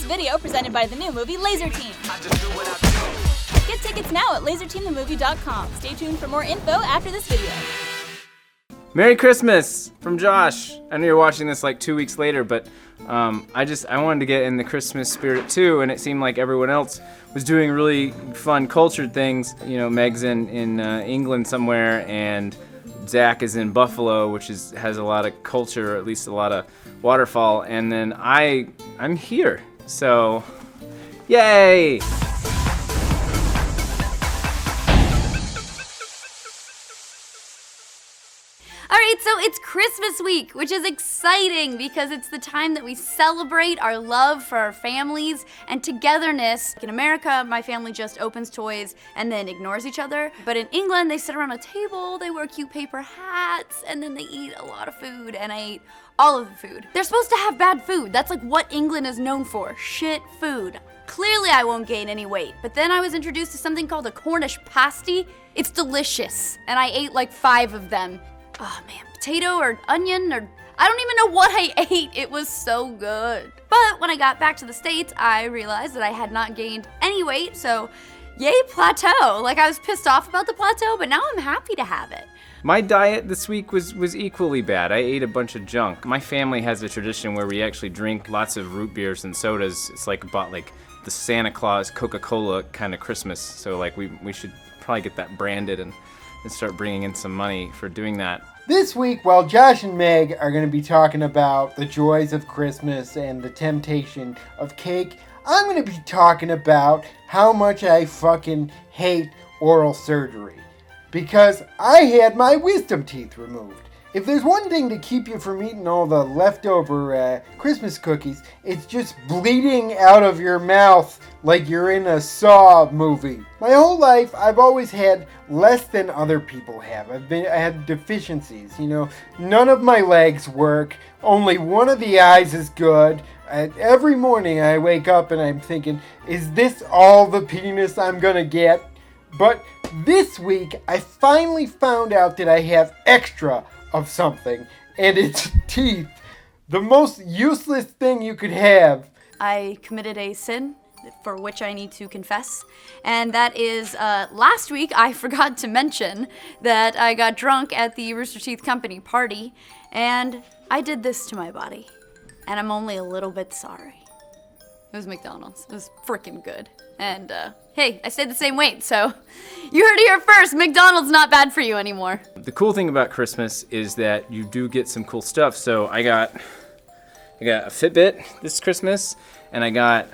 video presented by the new movie Laser Team. Get tickets now at laserteamthemovie.com. Stay tuned for more info after this video. Merry Christmas from Josh. I know you're watching this like 2 weeks later, but I wanted to get in the Christmas spirit too, and it seemed like everyone else was doing really fun cultured things. You know, Meg's in England somewhere, and Zach is in Buffalo, which has a lot of culture, or at least a lot of waterfall, and then I'm here. So, yay! Alright, so it's Christmas week, which is exciting because it's the time that we celebrate our love for our families and togetherness. In America, my family just opens toys and then ignores each other. But in England, they sit around a table, they wear cute paper hats, and then they eat a lot of food, and I ate all of the food. They're supposed to have bad food. That's like what England is known for, shit food. Clearly I won't gain any weight, but then I was introduced to something called a Cornish pasty. It's delicious, and I ate like 5 of them. Oh man, potato or onion or I don't even know what I ate. It was so good. But when I got back to the States, I realized that I had not gained any weight, so yay plateau. Like I was pissed off about the plateau, but now I'm happy to have it. My diet this week was equally bad. I ate a bunch of junk. My family has a tradition where we actually drink lots of root beers and sodas. It's like about like the Santa Claus Coca-Cola kind of Christmas. So like we should probably get that branded and start bringing in some money for doing that. This week, while Josh and Meg are going to be talking about the joys of Christmas and the temptation of cake, I'm going to be talking about how much I fucking hate oral surgery. Because I had my wisdom teeth removed. If there's one thing to keep you from eating all the leftover Christmas cookies, it's just bleeding out of your mouth like you're in a Saw movie. My whole life, I've always had less than other people have. I had deficiencies, you know. None of my legs work. Only one of the eyes is good. Every morning I wake up and I'm thinking, is this all the penis I'm gonna get? But this week, I finally found out that I have extra of something, and it's teeth. The most useless thing you could have. I committed a sin for which I need to confess, and that is last week I forgot to mention that I got drunk at the Rooster Teeth company party, and I did this to my body, and I'm only a little bit sorry. It was McDonald's. It was freaking good. And, hey, I stayed the same weight, so you heard it here first. McDonald's not bad for you anymore. The cool thing about Christmas is that you do get some cool stuff. So I got a Fitbit this Christmas, and I got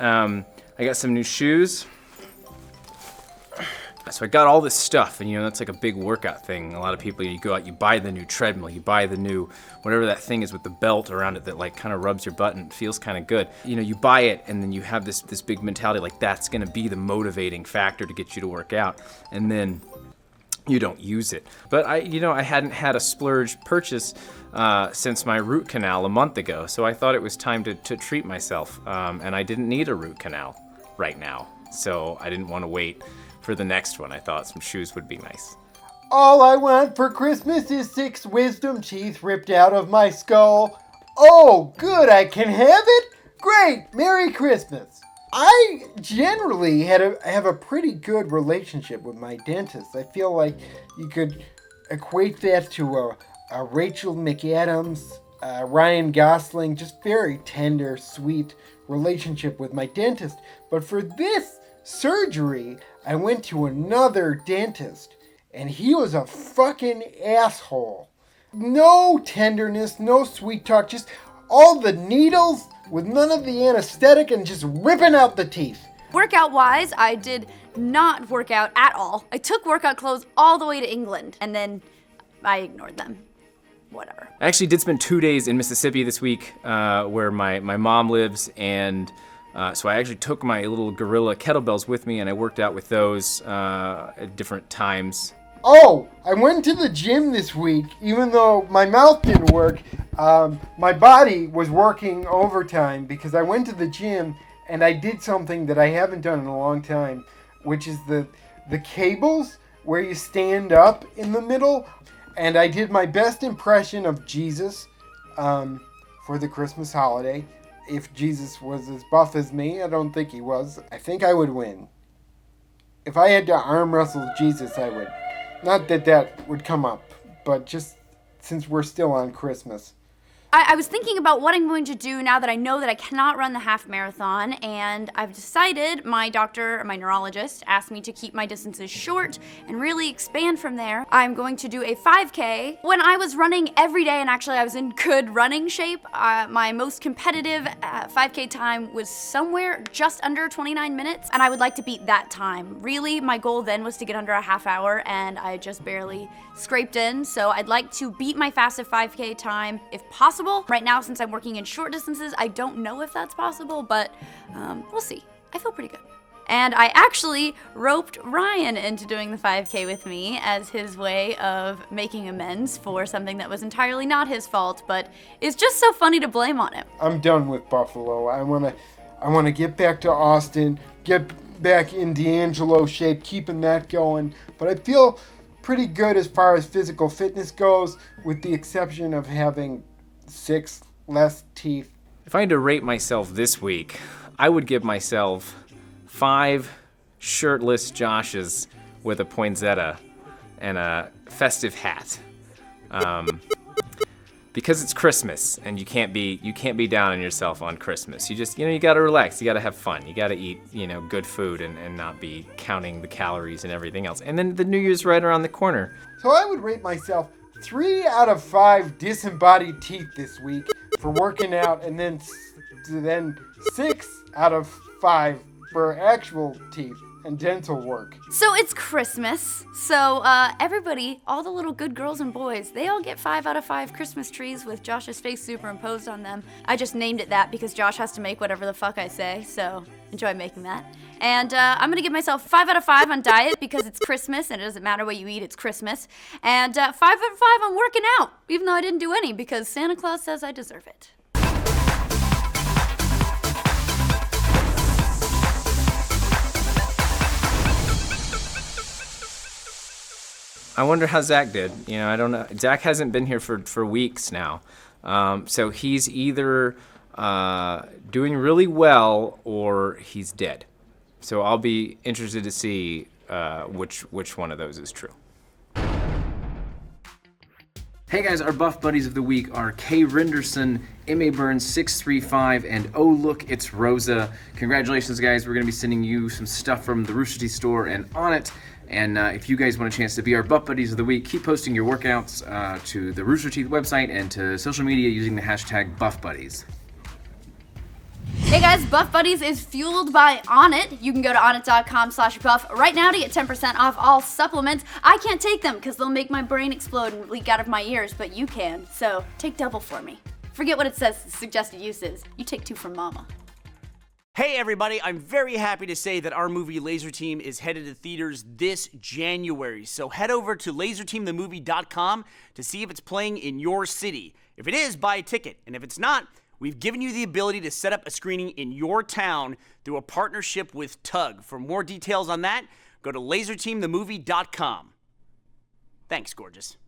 some new shoes. So I got all this stuff, and you know, that's like a big workout thing. A lot of people, you go out, you buy the new treadmill, you buy the new, whatever that thing is with the belt around it that like kind of rubs your butt and feels kind of good. You know, you buy it, and then you have this big mentality like that's gonna be the motivating factor to get you to work out, and then you don't use it. But I hadn't had a splurge purchase since my root canal a month ago, so I thought it was time to treat myself, and I didn't need a root canal right now, so I didn't want to wait for the next one. I thought some shoes would be nice. All I want for Christmas is 6 wisdom teeth ripped out of my skull. Oh, good, I can have it? Great, Merry Christmas. I generally have a pretty good relationship with my dentist. I feel like you could equate that to a Rachel McAdams, Ryan Gosling, just very tender, sweet relationship with my dentist. But for this surgery, I went to another dentist, and he was a fucking asshole. No tenderness, no sweet talk, just all the needles with none of the anesthetic and just ripping out the teeth. Workout-wise, I did not work out at all. I took workout clothes all the way to England, and then I ignored them. Whatever. I actually did spend 2 days in Mississippi this week, where my mom lives, and so I actually took my little gorilla kettlebells with me, and I worked out with those at different times. Oh, I went to the gym this week, even though my mouth didn't work. My body was working overtime because I went to the gym and I did something that I haven't done in a long time, which is the cables where you stand up in the middle. And I did my best impression of Jesus for the Christmas holiday. if Jesus was as buff as me, I don't think he was, I think I would win. If I had to arm wrestle Jesus, I would. Not that that would come up, but just since we're still on Christmas. I was thinking about what I'm going to do now that I know that I cannot run the half marathon, and I've decided, my doctor, my neurologist, asked me to keep my distances short and really expand from there. I'm going to do a 5K. When I was running every day, and actually I was in good running shape, my most competitive 5K time was somewhere just under 29 minutes, and I would like to beat that time. Really, my goal then was to get under a half hour, and I just barely scraped in, so I'd like to beat my fastest 5K time if possible. Right now, since I'm working in short distances, I don't know if that's possible, but we'll see. I feel pretty good. And I actually roped Ryan into doing the 5K with me as his way of making amends for something that was entirely not his fault, but is just so funny to blame on him. I'm done with Buffalo. I want to get back to Austin, get back in D'Angelo shape, keeping that going. But I feel pretty good as far as physical fitness goes, with the exception of having 6 less teeth. If I had to rate myself this week, I would give myself 5 shirtless Joshes with a poinsettia and a festive hat. Because it's Christmas and you can't be down on yourself on Christmas. You just, you gotta relax, you gotta have fun, you gotta eat, good food and not be counting the calories and everything else. And then the New Year's right around the corner. So I would rate myself 3 out of 5 disembodied teeth this week for working out, and then 6 out of 5 for actual teeth and dental work. So it's Christmas, so everybody, all the little good girls and boys, they all get 5 out of 5 Christmas trees with Josh's face superimposed on them. I just named it that because Josh has to make whatever the fuck I say, so enjoy making that. And I'm gonna give myself 5 out of 5 on diet because it's Christmas and it doesn't matter what you eat, it's Christmas. And 5 out of 5 on working out, even though I didn't do any because Santa Claus says I deserve it. I wonder how Zach did. I don't know. Zach hasn't been here for weeks now. So he's either doing really well or he's dead. So I'll be interested to see which one of those is true. Hey guys, our Buff Buddies of the week are Kay Renderson, M.A. Burns 635, and Oh Look, It's Rosa. Congratulations guys, we're going to be sending you some stuff from the Rooster Teeth store and On It. And if you guys want a chance to be our Buff Buddies of the week, keep posting your workouts to the Rooster Teeth website and to social media using the hashtag Buff Buddies. Hey guys, Buff Buddies is fueled by Onnit. You can go to onnit.com/buff right now to get 10% off all supplements. I can't take them because they'll make my brain explode and leak out of my ears, but you can. So take double for me. Forget what it says, suggested uses. You take 2 from mama. Hey everybody, I'm very happy to say that our movie Laser Team is headed to theaters this January. So head over to laserteamthemovie.com to see if it's playing in your city. If it is, buy a ticket. And if it's not, we've given you the ability to set up a screening in your town through a partnership with Tug. For more details on that, go to laserteamthemovie.com. Thanks, gorgeous.